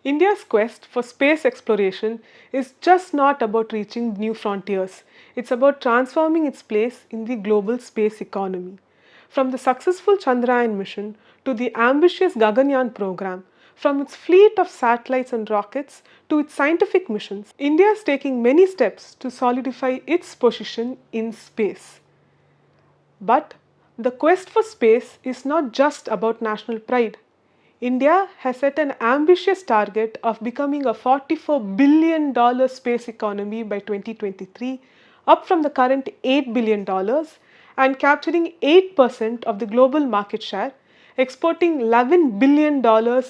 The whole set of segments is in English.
India's quest for space exploration is just not about reaching new frontiers. It's about transforming its place in the global space economy. From the successful Chandrayaan mission to the ambitious Gaganyaan program, from its fleet of satellites and rockets to its scientific missions, India is taking many steps to solidify its position in space. But the quest for space is not just about national pride. India has set an ambitious target of becoming a $44 billion space economy by 2023, up from the current $8 billion, and capturing 8% of the global market share, exporting $11 billion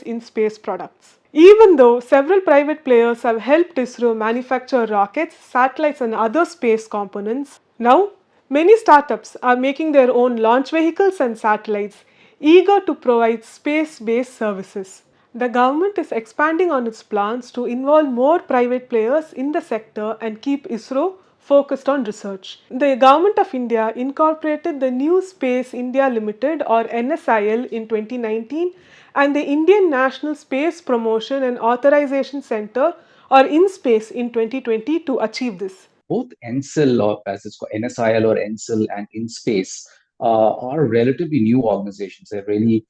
in space products. Even though several private players have helped ISRO manufacture rockets, satellites, and other space components, now many startups are making their own launch vehicles and satellites, eager to provide space based services. The government is expanding on its plans to involve more private players in the sector and keep ISRO focused on research. The Government of India incorporated the New Space India Limited or NSIL in 2019 and the Indian National Space Promotion and Authorization Center or InSpace in 2020 to achieve this. Both NSIL, or as it's called, NSIL or NSIL, and InSpace are relatively new organizations. They're really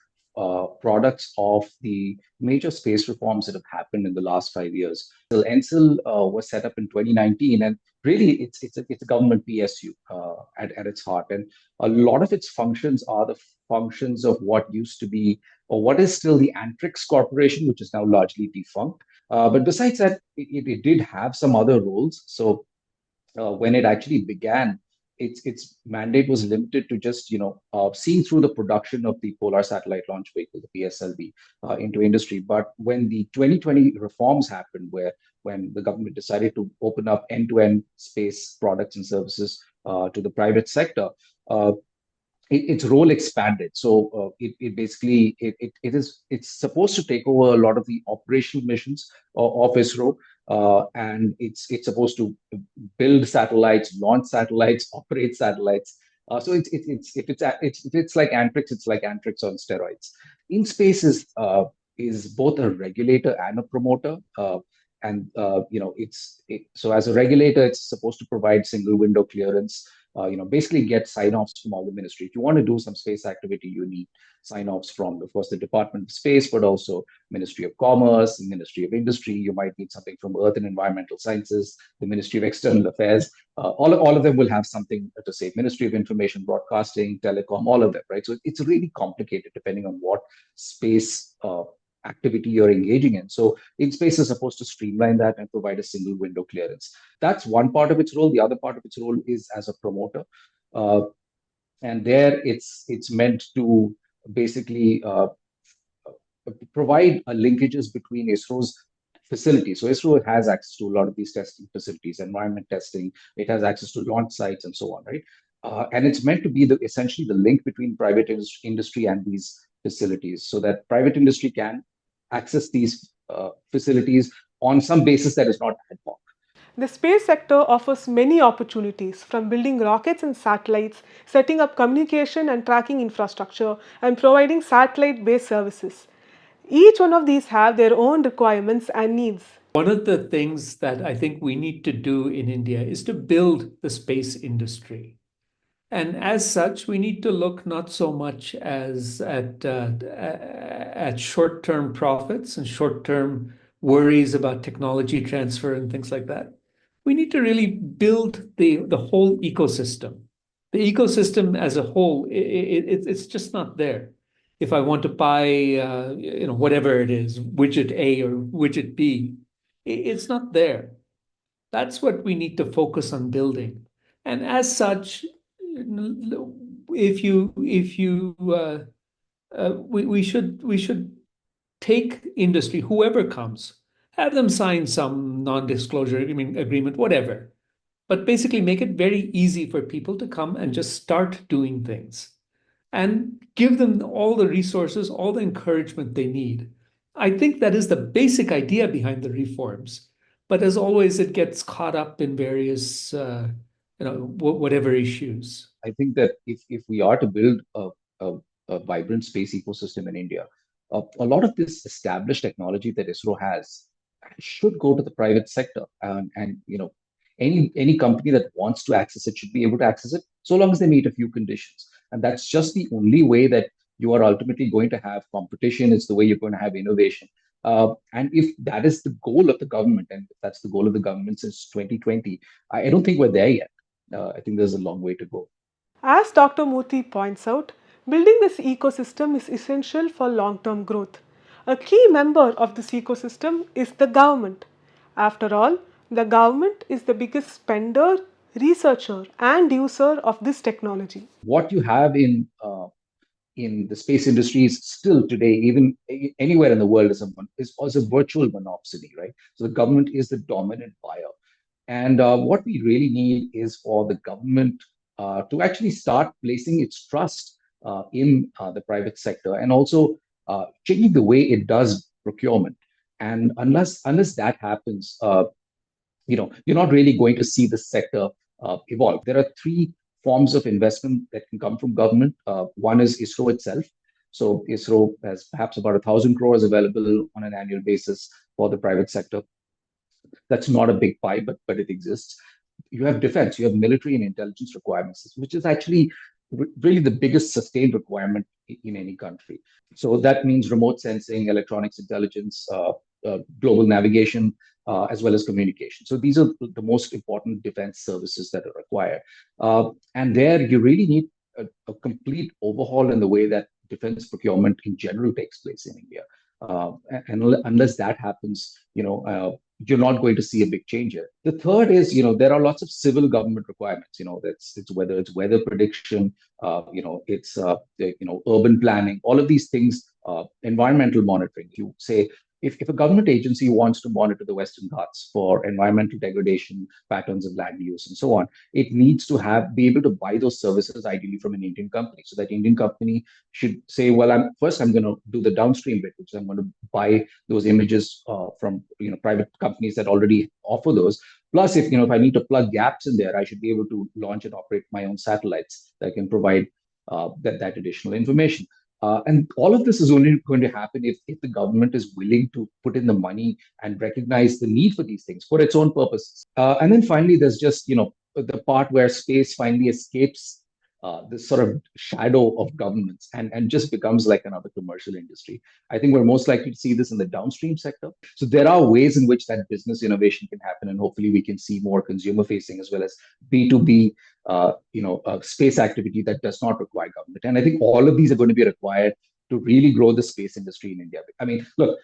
products of the major space reforms that have happened in the last 5 years. So NSIL was set up in 2019, and really it's a government PSU at its heart. And a lot of its functions are the functions of what used to be, or what is still, the Antrix Corporation, which is now largely defunct. But besides that, it did have some other roles. So when it actually began, its mandate was limited to just seeing through the production of the Polar Satellite Launch Vehicle, the PSLV, into industry. But when the 2020 reforms happened, when the government decided to open up end-to-end space products and services to the private sector, uh, its role expanded. So it basically it's supposed to take over a lot of the operational missions of ISRO, and it's supposed to build satellites, launch satellites, operate satellites. So if it's like Antrix, it's like Antrix on steroids. InSpace is both a regulator and a promoter. So as a regulator, it's supposed to provide single window clearance, basically get sign-offs from all the ministry. If you want to do some space activity, you need sign-offs from, of course, the Department of Space, but also Ministry of Commerce, Ministry of Industry. You might need something from Earth and Environmental Sciences, the Ministry of External Affairs. All of them will have something to say. Ministry of Information Broadcasting, Telecom, all of them, right? So it's really complicated depending on what space activity you're engaging in. So InSpace is supposed to streamline that and provide a single window clearance. That's one part of its role. The other part of its role is as a promoter. Uh, and there it's meant to basically provide linkages between ISRO's facilities. So ISRO has access to a lot of these testing facilities, environment testing. It has access to launch sites and so on, right? And it's meant to be essentially the link between private industry and these facilities, so that private industry can access these facilities on some basis that is not ad hoc. The space sector offers many opportunities from building rockets and satellites, setting up communication and tracking infrastructure, and providing satellite based services. Each one of these have their own requirements and needs. One of the things that I think we need to do in India is to build the space industry. And as such, we need to look not so much as at short-term profits and short-term worries about technology transfer and things like that. We need to really build the whole ecosystem. The ecosystem as a whole, it's just not there. If I want to buy, whatever it is, widget A or widget B, it's not there. That's what we need to focus on building. And as such, we should take industry, whoever comes, have them sign some non-disclosure agreement, whatever. But basically make it very easy for people to come and just start doing things and give them all the resources, all the encouragement they need. I think that is the basic idea behind the reforms. But as always, it gets caught up in various, whatever issues. I think that if we are to build a vibrant space ecosystem in India, a lot of this established technology that ISRO has should go to the private sector, and any company that wants to access it should be able to access it so long as they meet a few conditions. And that's just the only way that you are ultimately going to have competition. It's the way you're going to have innovation. And if that is the goal of the government, and if that's the goal of the government since 2020, I don't think we're there yet. I think there's a long way to go. As Dr. Murthy points out, building this ecosystem is essential for long term growth. A key member of this ecosystem is the government. After all, the government is the biggest spender, researcher, and user of this technology. What you have in the space industry is still today, even anywhere in the world, is a virtual monopoly, right? So the government is the dominant buyer. And what we really need is for the government to actually start placing its trust in the private sector, and also changing the way it does procurement. And unless that happens, you're not really going to see the sector evolve. There are three forms of investment that can come from government. One is ISRO itself. So ISRO has perhaps about 1,000 crores available on an annual basis for the private sector. That's not a big pie, but it exists. You have defense, you have military and intelligence requirements, which is actually really the biggest sustained requirement in any country. So that means remote sensing, electronics intelligence, global navigation, as well as communication. So these are the most important defense services that are required. And there you really need a complete overhaul in the way that defense procurement in general takes place in India. And unless that happens, you're not going to see a big change here. The third is, there are lots of civil government requirements. It's whether it's weather prediction, it's urban planning, all of these things, environmental monitoring. You say if a government agency wants to monitor the Western Ghats for environmental degradation, patterns of land use, and so on, it needs to be able to buy those services ideally from an Indian company. So that Indian company should say, well, I'm going to do the downstream bit, which I'm going to buy those images from private companies that already offer those. Plus, if I need to plug gaps in there, I should be able to launch and operate my own satellites that can provide that additional information. And all of this is only going to happen if the government is willing to put in the money and recognize the need for these things for its own purposes. And then finally, there's just the part where space finally escapes this sort of shadow of governments and just becomes like another commercial industry. I think we're most likely to see this in the downstream sector. So there are ways in which that business innovation can happen, and hopefully we can see more consumer facing as well as B2B, space activity that does not require government. And I think all of these are going to be required to really grow the space industry in India. I mean, look,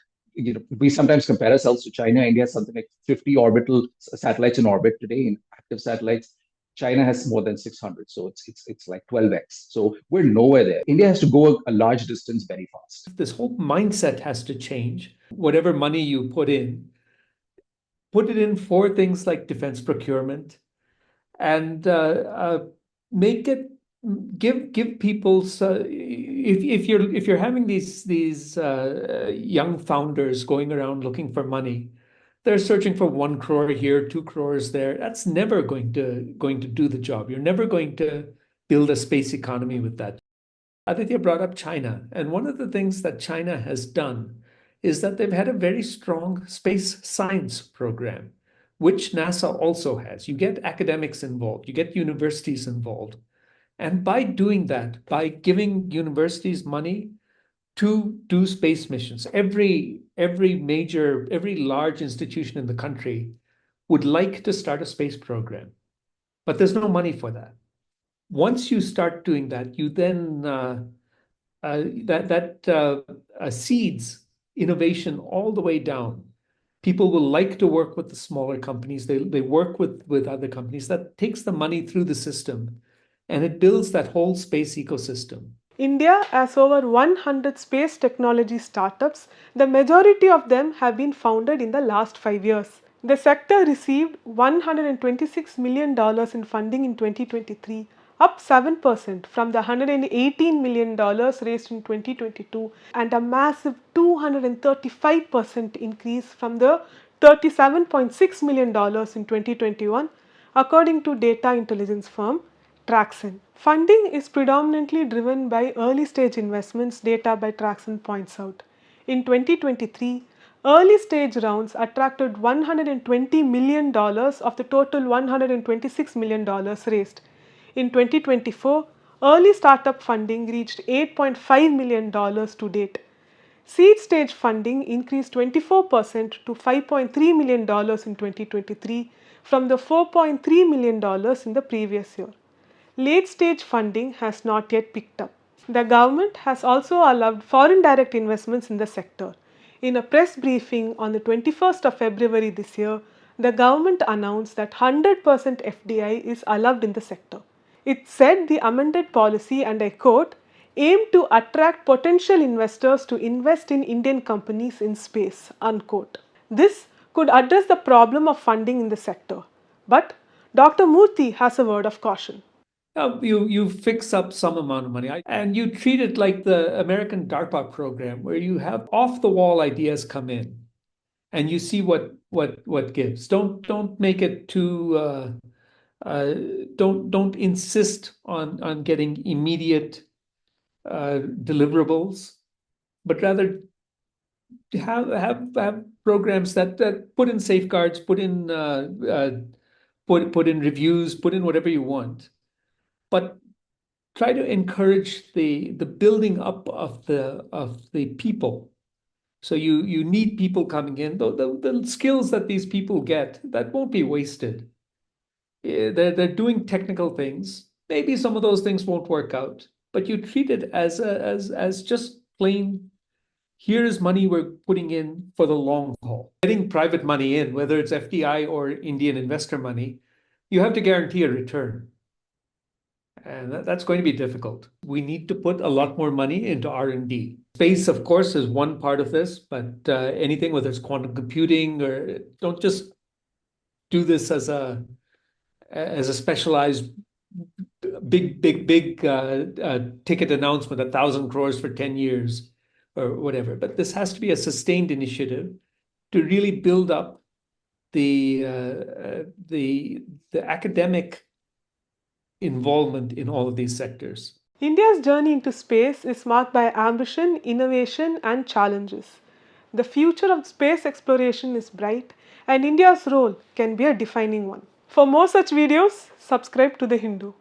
we sometimes compare ourselves to China. India has something like 50 orbital satellites in orbit today, in active satellites. China has more than 600, so it's like 12x. So we're nowhere there. India has to go a large distance very fast. This whole mindset has to change. Whatever money you put it in for things like defense procurement, and make it give people if you're having these young founders going around looking for money, they're searching for 1 crore here, 2 crores there. That's never going to do the job. You're never going to build a space economy with that. Aditya brought up China, and one of the things that China has done is that they've had a very strong space science program, which NASA also has. You get academics involved, you get universities involved. And by doing that, by giving universities money to do space missions, every large institution in the country would like to start a space program, but there's no money for that. Once you start doing that, you then seeds innovation all the way down. People will like to work with the smaller companies. They work with other companies. That takes the money through the system, and it builds that whole space ecosystem. India has over 100 space technology startups. The majority of them have been founded in the last 5 years. The sector received $126 million in funding in 2023, up 7% from the $118 million raised in 2022, and a massive 235% increase from the $37.6 million in 2021, according to data intelligence firm Traxen. Funding is predominantly driven by early stage investments, data by Traxen points out. In 2023, early stage rounds attracted $120 million of the total $126 million raised. In 2024, early startup funding reached $8.5 million to date. Seed stage funding increased 24% to $5.3 million in 2023 from the $4.3 million in the previous year. Late stage funding has not yet picked up. The government has also allowed foreign direct investments in the sector. In a press briefing on the 21st of February this year, the government announced that 100% FDI is allowed in the sector. It said the amended policy, and I quote, aim to attract potential investors to invest in Indian companies in space, unquote. This could address the problem of funding in the sector. But Dr. Murty has a word of caution. You fix up some amount of money and you treat it like the American DARPA program, where you have off the wall ideas come in and you see what gives. Don't make it too don't insist on getting immediate deliverables, but rather have programs that put in safeguards, put in reviews, put in whatever you want, but try to encourage the building up of the people. So you need people coming in. The skills that these people get, that won't be wasted. They're doing technical things. Maybe some of those things won't work out, but you treat it as just plain, here's money we're putting in for the long haul. Getting private money in, whether it's FDI or Indian investor money, you have to guarantee a return. And that's going to be difficult. We need to put a lot more money into R&D. Space, of course, is one part of this, but anything, whether it's quantum computing, or don't just do this as a specialized big ticket announcement, 1,000 crores for 10 years or whatever. But this has to be a sustained initiative to really build up the academic involvement in all of these sectors. India's journey into space is marked by ambition, innovation, and challenges. The future of space exploration is bright, and India's role can be a defining one. For more such videos, subscribe to The Hindu.